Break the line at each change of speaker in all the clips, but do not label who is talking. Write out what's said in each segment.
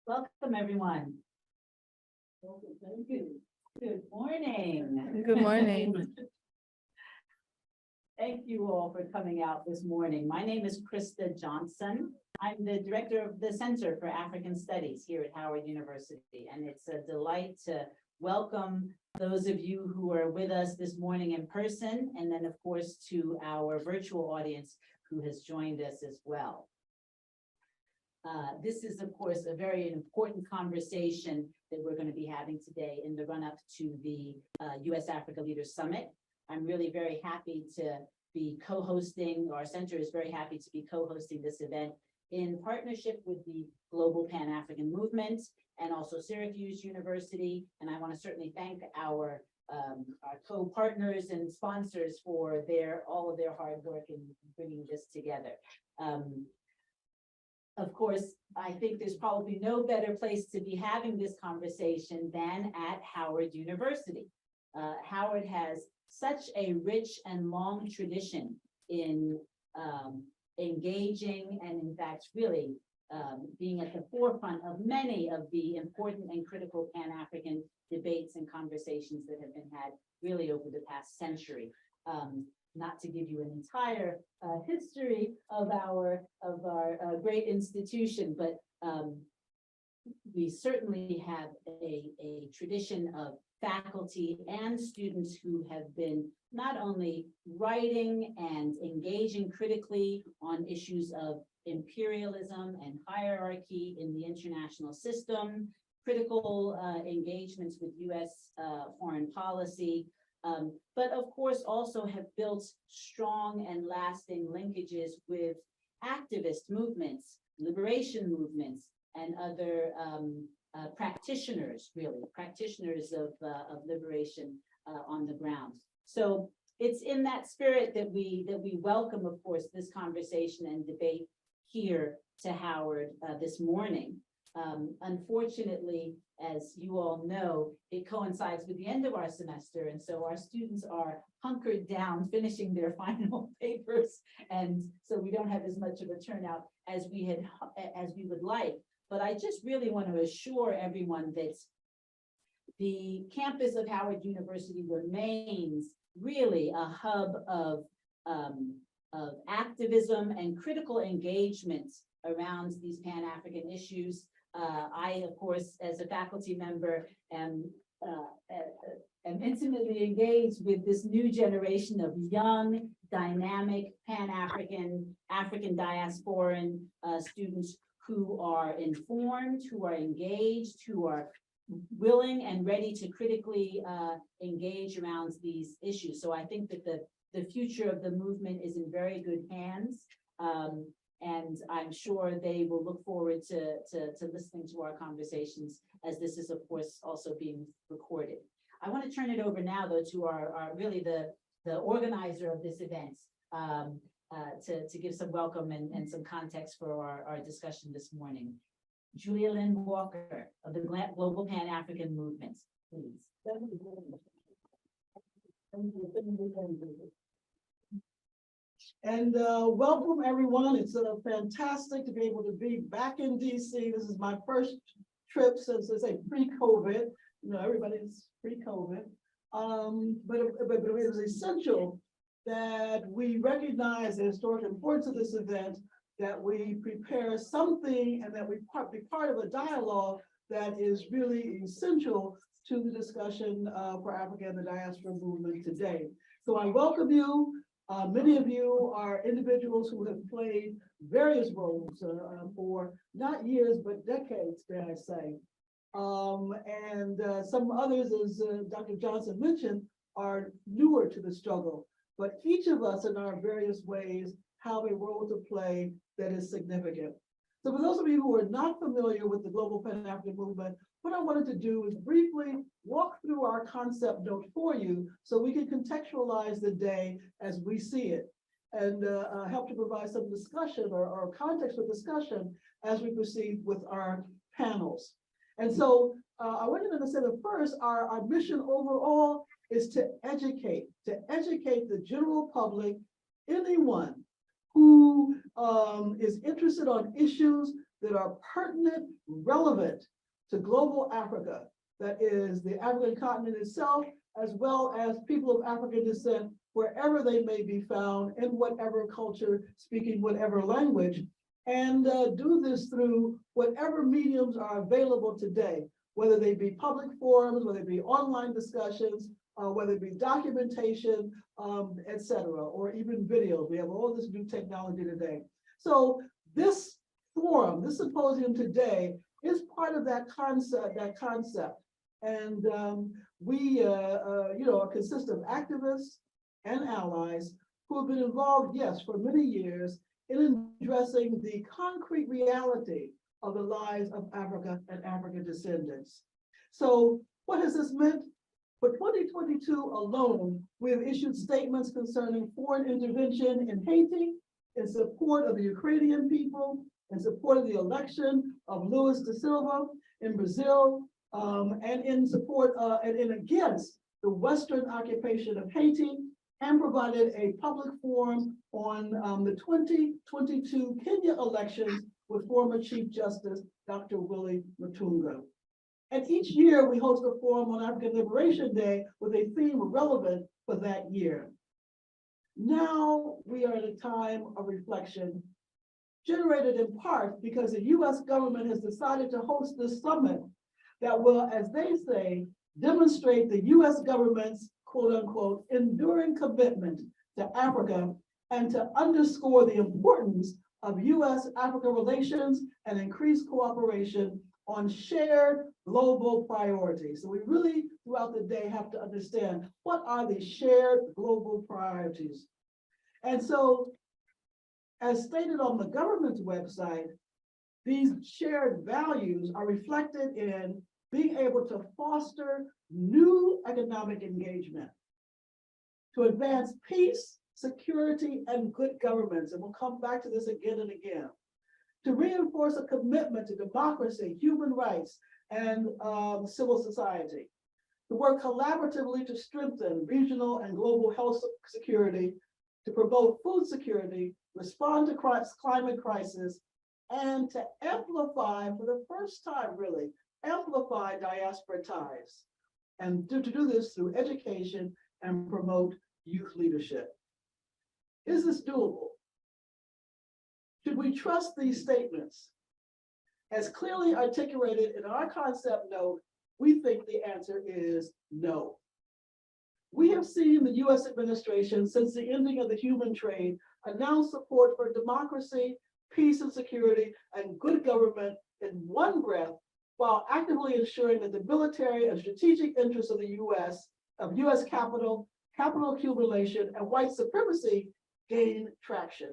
Welcome, everyone. Thank you. Good morning.
Good morning.
Thank you all for coming out this morning. My name is Krista Johnson. I'm the director of the Center for African Studies here at Howard University, and it's a delight to welcome those of you who are with us this morning in person, and then, of course, to our virtual audience who has joined us as well. This is, of course, a very important conversation that we're going to be having today in the run-up to the U.S.-Africa Leaders Summit. I'm really very happy to be co-hosting, our center is very happy to be co-hosting this event in partnership with the Global Pan-African Movement and also Syracuse University. And I want to certainly thank our co-partners and sponsors for all of their hard work in bringing this together. Of course, I think there's probably no better place to be having this conversation than at Howard University. Howard has such a rich and long tradition in engaging and, in fact, really being at the forefront of many of the important and critical Pan-African debates and conversations that have been had really over the past century. Not to give you an entire history of our great institution, but we certainly have a tradition of faculty and students who have been not only writing and engaging critically on issues of imperialism and hierarchy in the international system, critical engagements with U.S. foreign policy, but of course also have built strong and lasting linkages with activist movements, liberation movements, and other practitioners of liberation on the ground. So it's in that spirit that we welcome, of course, this conversation and debate here to Howard this morning. Unfortunately, as you all know, it coincides with the end of our semester, and so our students are hunkered down finishing their final papers, and so we don't have as much of a turnout as we would like. But I just really want to assure everyone that the campus of Howard University remains really a hub of activism and critical engagement around these Pan-African issues. I, of course, as a faculty member, am intimately engaged with this new generation of young, dynamic, Pan-African, African diasporan students who are informed, who are engaged, who are willing and ready to critically engage around these issues. So I think that the future of the movement is in very good hands. And I'm sure they will look forward to listening to our conversations, as this is, of course, also being recorded. I want to turn it over now, though, to our really the organizer of this event to give some welcome and some context for our discussion this morning. Julia Lynn Walker of the Global Pan-African Movement, please.
And welcome, everyone. It's fantastic to be able to be back in DC. This is my first trip since, I say, pre-COVID. You know, everybody's pre-COVID. But it is essential that we recognize the historic importance of this event, that we prepare something, and that we be part of a dialogue that is really essential to the discussion for Africa and the diaspora movement today. So I welcome you. Many of you are individuals who have played various roles for not years, but decades, may I say. And some others, as Dr. Johnson mentioned, are newer to the struggle. But each of us in our various ways have a role to play that is significant. So for those of you who are not familiar with the Global Pan-African Movement, what I wanted to do is briefly walk through our concept note for you so we can contextualize the day as we see it, and help to provide some discussion or context for discussion as we proceed with our panels. And so I wanted to say that first, our mission overall is to educate the general public, anyone who is interested on issues that are pertinent, relevant to global Africa, that is the African continent itself, as well as people of African descent, wherever they may be found, in whatever culture, speaking whatever language, and do this through whatever mediums are available today, whether they be public forums, whether it be online discussions, whether it be documentation, et cetera, or even videos. We have all this new technology today. So this forum, this symposium today is part of that concept. And we consist of activists and allies who have been involved, yes, for many years in addressing the concrete reality of the lives of Africa and African descendants. So what has this meant? For 2022 alone, we have issued statements concerning foreign intervention in Haiti, in support of the Ukrainian people, in support of the election of Luis da Silva in Brazil, and in support and against the Western occupation of Haiti, and provided a public forum on the 2022 Kenya elections with former Chief Justice Dr. Willie Mutunga. And each year we host a forum on African Liberation Day with a theme relevant for that year. Now we are at a time of reflection, generated in part because the US government has decided to host this summit that will, as they say, demonstrate the US government's quote unquote enduring commitment to Africa and to underscore the importance of US-Africa relations and increased cooperation on shared global priorities. So we really, throughout the day, have to understand what are the shared global priorities. And so, as stated on the government's website, these shared values are reflected in being able to foster new economic engagement, to advance peace, security, and good governance. And we'll come back to this again and again. To reinforce a commitment to democracy, human rights, and civil society. To work collaboratively to strengthen regional and global health security, to promote food security, respond to climate crisis, and to amplify, for the first time really, amplify diaspora ties. And to do this through education and promote youth leadership. Is this doable? Should we trust these statements? As clearly articulated in our concept note, we think the answer is no. We have seen the US administration since the ending of the human trade announce support for democracy, peace and security, and good government in one breath, while actively ensuring that the military and strategic interests of the US capital accumulation, and white supremacy gain traction.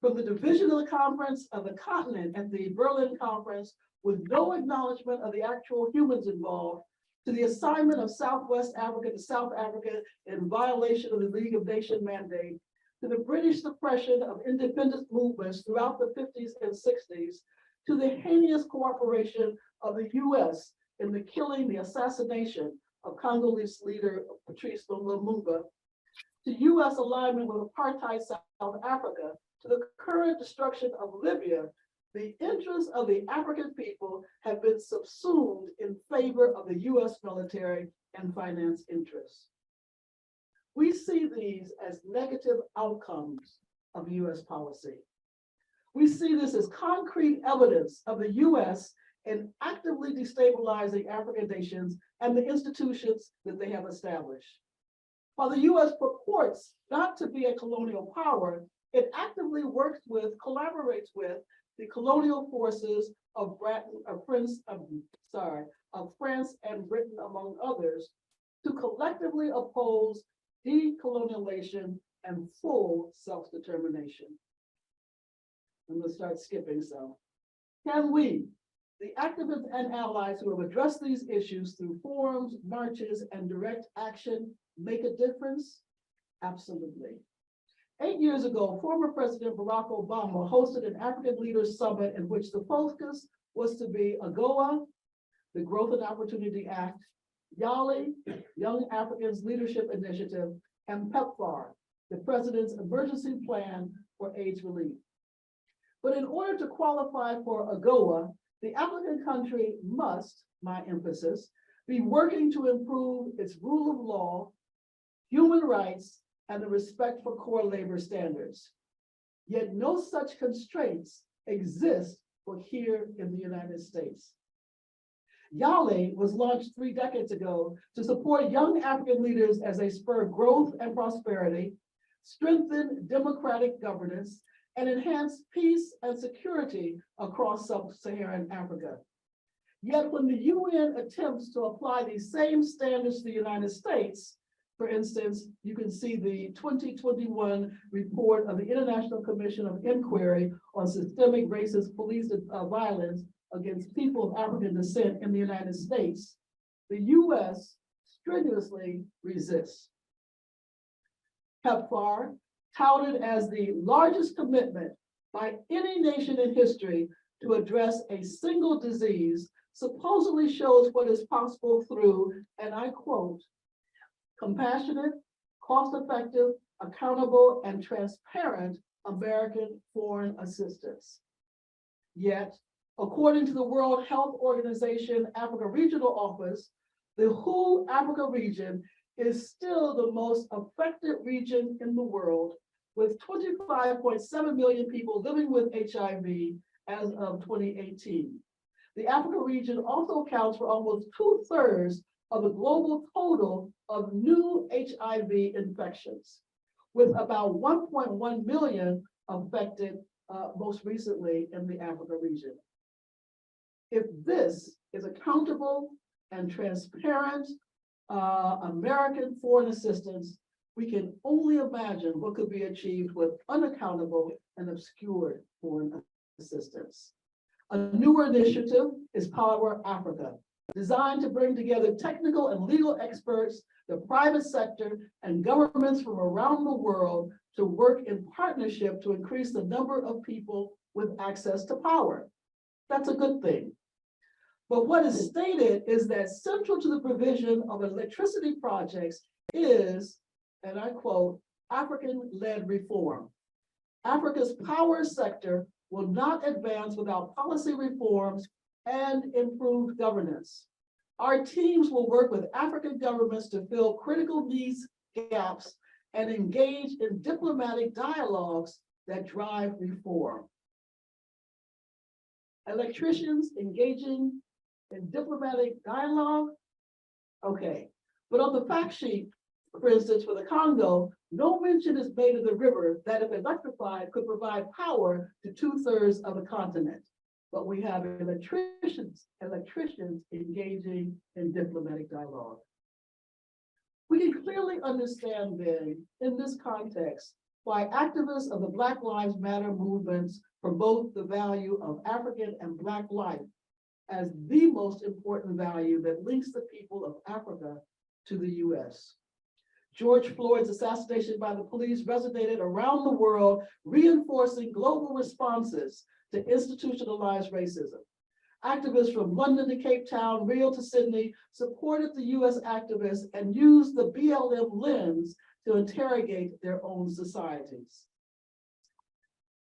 From the division of the conference of the continent at the Berlin conference with no acknowledgement of the actual humans involved, to the assignment of Southwest Africa to South Africa in violation of the League of Nations mandate, to the British suppression of independence movements throughout the 50s and 60s, to the heinous cooperation of the US in the killing, the assassination of Congolese leader Patrice Lumumba, to US alignment with apartheid South Africa, to the current destruction of Libya, the interests of the African people have been subsumed in favor of the US military and finance interests. We see these as negative outcomes of US policy. We see this as concrete evidence of the US in actively destabilizing African nations and the institutions that they have established. While the US purports not to be a colonial power, it actively works with, collaborates with the colonial forces of France and Britain, among others, to collectively oppose decolonialization and full self-determination. I'm going to start skipping some. Can we, the activists and allies who have addressed these issues through forums, marches, and direct action, make a difference? Absolutely. 8 years ago, former President Barack Obama hosted an African Leaders Summit in which the focus was to be AGOA, the Growth and Opportunity Act, YALI, Young Africans Leadership Initiative, and PEPFAR, the President's Emergency Plan for AIDS Relief. But in order to qualify for AGOA, the applicant country must, my emphasis, be working to improve its rule of law, human rights, and the respect for core labor standards. Yet no such constraints exist for here in the United States. YALE was launched 3 decades ago to support young African leaders as they spur growth and prosperity, strengthen democratic governance, and enhance peace and security across sub-Saharan Africa. Yet when the UN attempts to apply these same standards to the United States, for instance, you can see the 2021 report of the International Commission of Inquiry on Systemic Racist Police Violence against people of African descent in the United States, the US strenuously resists. PEPFAR, touted as the largest commitment by any nation in history to address a single disease, supposedly shows what is possible through, and I quote, compassionate, cost-effective, accountable, and transparent American foreign assistance. Yet, according to the World Health Organization Africa Regional Office, the WHO Africa region is still the most affected region in the world, with 25.7 million people living with HIV as of 2018. The Africa region also accounts for almost 2/3 of the global total of new HIV infections, with about 1.1 million affected most recently in the Africa region. If this is accountable and transparent American foreign assistance, we can only imagine what could be achieved with unaccountable and obscured foreign assistance. A newer initiative is Power Africa, designed to bring together technical and legal experts, the private sector, and governments from around the world to work in partnership to increase the number of people with access to power. That's a good thing. But what is stated is that central to the provision of electricity projects is, and I quote, African-led reform. Africa's power sector will not advance without policy reforms and improved governance. Our teams will work with African governments to fill critical needs gaps and engage in diplomatic dialogues that drive reform. Electricians engaging in diplomatic dialogue? Okay, but on the fact sheet, for instance, for the Congo, no mention is made of the river that, if electrified, could provide power to 2/3 of the continent. But we have electricians engaging in diplomatic dialogue. We can clearly understand then, in this context, why activists of the Black Lives Matter movements promote the value of African and Black life as the most important value that links the people of Africa to the US. George Floyd's assassination by the police resonated around the world, reinforcing global responses to institutionalized racism. Activists from London to Cape Town, Rio to Sydney supported the US activists and used the BLM lens to interrogate their own societies.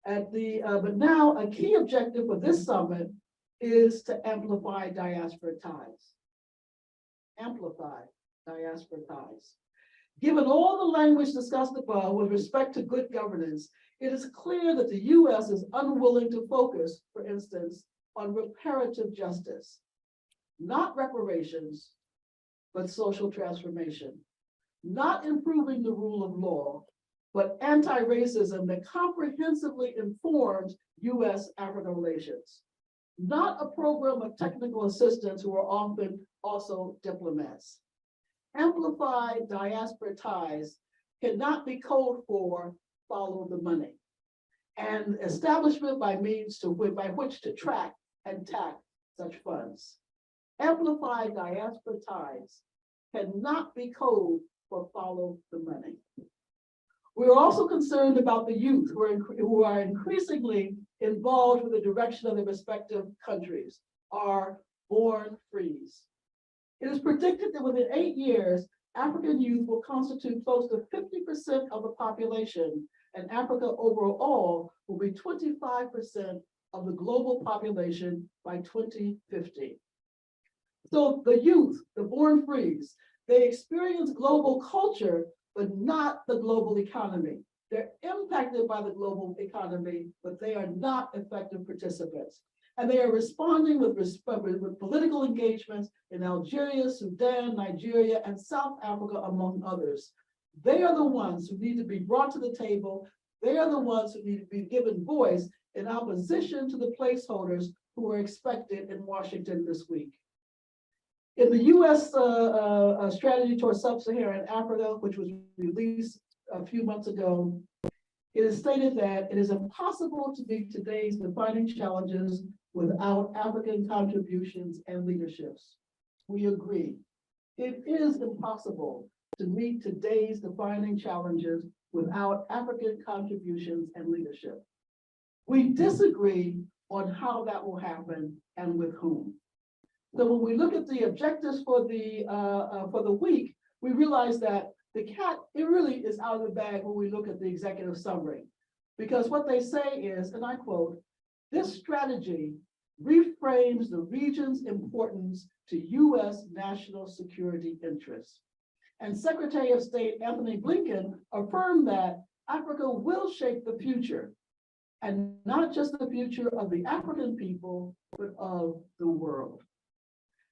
But now a key objective for this summit is to amplify diaspora ties. Amplify diaspora ties. Given all the language discussed above with respect to good governance, it is clear that the US is unwilling to focus, for instance, on reparative justice, not reparations, but social transformation, not improving the rule of law, but anti-racism that comprehensively informs US-Africa relations, not a program of technical assistants who are often also diplomats. Amplified diaspora ties cannot be code for follow the money, and establishment by which to track and tack such funds. Amplified diaspora ties cannot be code for follow the money. We are also concerned about the youth who are increasingly involved with the direction of their respective countries, our born frees. It is predicted that within 8 years, African youth will constitute close to 50% of the population, and Africa overall will be 25% of the global population by 2050. So the youth, the born frees, they experience global culture, but not the global economy. They're impacted by the global economy, but they are not effective participants. And they are responding with political engagements in Algeria, Sudan, Nigeria, and South Africa, among others. They are the ones who need to be brought to the table. They are the ones who need to be given voice in opposition to the placeholders who are expected in Washington this week. In the US strategy towards sub-Saharan Africa, which was released a few months ago, it is stated that it is impossible to meet today's defining challenges without African contributions and leaderships. We agree. It is impossible to meet today's defining challenges without African contributions and leadership. We disagree on how that will happen and with whom. So when we look at the objectives for the week, we realize that the cat, it really is out of the bag when we look at the executive summary. Because what they say is, and I quote, "This strategy reframes the region's importance to US national security interests." And Secretary of State Anthony Blinken affirmed that Africa will shape the future, and not just the future of the African people, but of the world.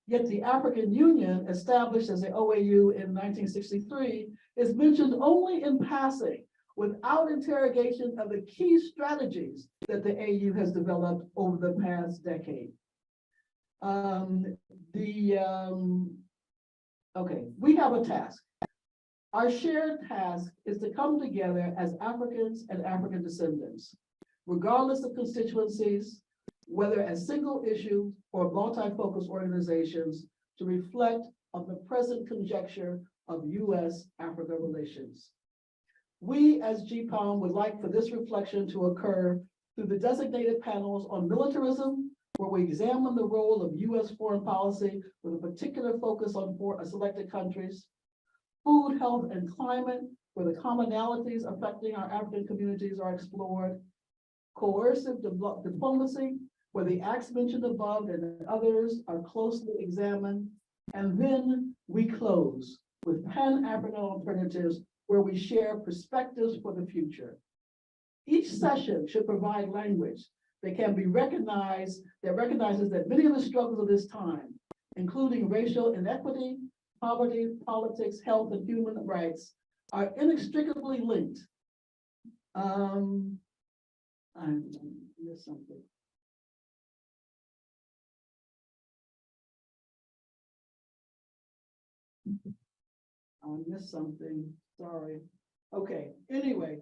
Yet the African Union, established as the OAU in 1963, is mentioned only in passing, without interrogation of the key strategies that the AU has developed over the past decade. Okay, we have a task. Our shared task is to come together as Africans and African descendants, regardless of constituencies, whether as single issue or multi-focus organizations, to reflect on the present conjecture of US-Africa relations. We as GPOM would like for this reflection to occur through the designated panels on militarism, where we examine the role of US foreign policy with a particular focus on selected countries, food, health, and climate, where the commonalities affecting our African communities are explored, coercive diplomacy, where the acts mentioned above and others are closely examined, and then we close with Pan-African alternatives, where we share perspectives for the future. Each session should provide language that can be recognized, that recognizes that many of the struggles of this time, including racial inequity, poverty, politics, health, and human rights, are inextricably linked. I missed something. I missed something, sorry. Okay, anyway,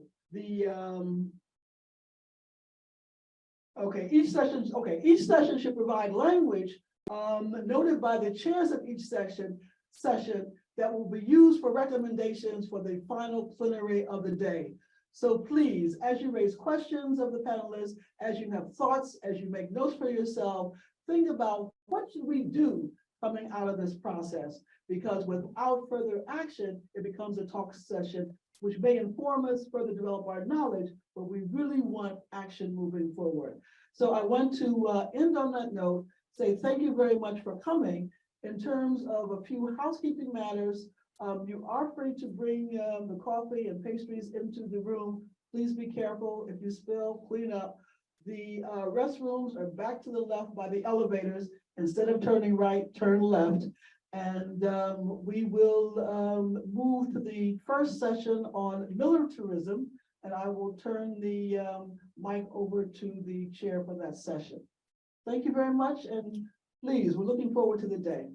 each session should provide language noted by the chairs of each session that will be used for recommendations for the final plenary of the day. So please, as you raise questions of the panelists, as you have thoughts, as you make notes for yourself, think about what should we do coming out of this process? Because without further action, it becomes a talk session, which may inform us, further develop our knowledge, but we really want action moving forward. So I want to end on that note, say thank you very much for coming. In terms of a few housekeeping matters, you are free to bring the coffee and pastries into the room. Please be careful. If you spill, clean up. The restrooms are back to the left by the elevators. Instead of turning right, turn left. And we will move to the first session on militarism, and I will turn the mic over to the chair for that session. Thank you very much, and please, we're looking forward to the day.